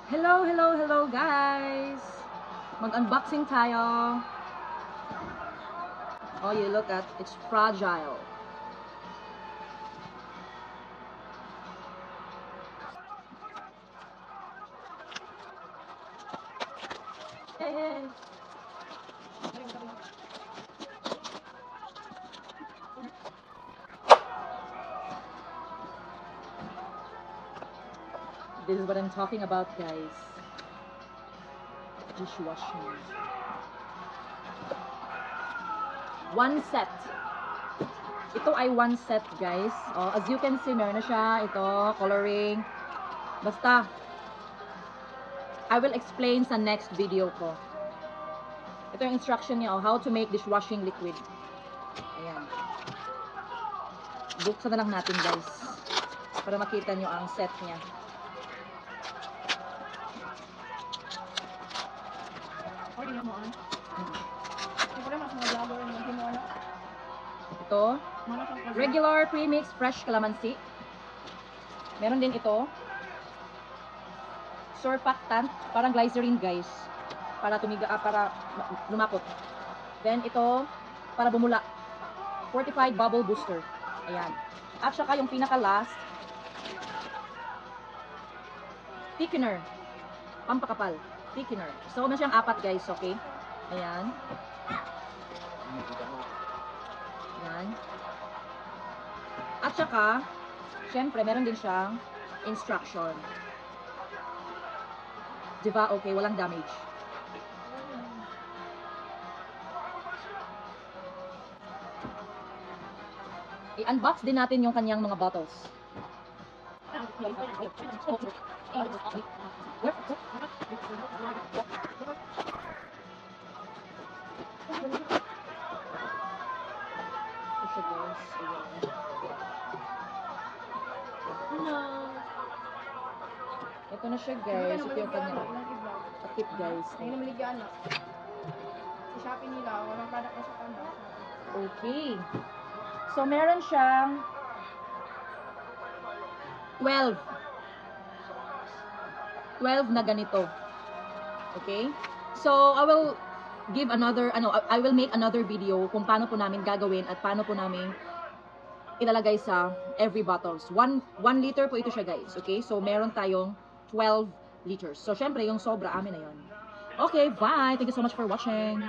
Hello, hello, hello guys! Mag-unboxing tayo. Oh, you look at, it's fragile. Hey. This is what I'm talking about, guys. Dishwashing. One set. Ito ay one set, guys. Oh, as you can see, meron na siya. Ito, coloring. Basta, I will explain sa next video ko. Ito yung instruction niya, how to make dishwashing liquid. Ayan. Buksan na lang natin, guys. Para makita nyo ang set niya. Ito, regular premix fresh calamansi. Meron din ito, surfactant, parang glycerin, guys, para para lumapot. Then ito, para bumula, fortified bubble booster. Ayan. At saka yung pinaka last, thickener, pampakapal, thickener. So meron siyang apat, guys, okay? Ayan. Ayan. At saka, syempre, meron din siyang instruction. Diba? Okay, walang damage. I-unbox din natin yung kanyang mga bottles. Ito na siya, guys. Ito yung kanyang tip, guys. Ay, namaligyan na. Sa Shopee nila, walang product na sa kanya. Okay. So, meron siyang 12 na ganito. Okay? So, I will give another, I will make another video kung paano po namin gagawin at paano po namin ilalagay sa every bottles. 1 liter po ito siya, guys. Okay? So, meron tayong 12 liters. So, syempre, yung sobra, amin na yun. Okay, bye! Thank you so much for watching.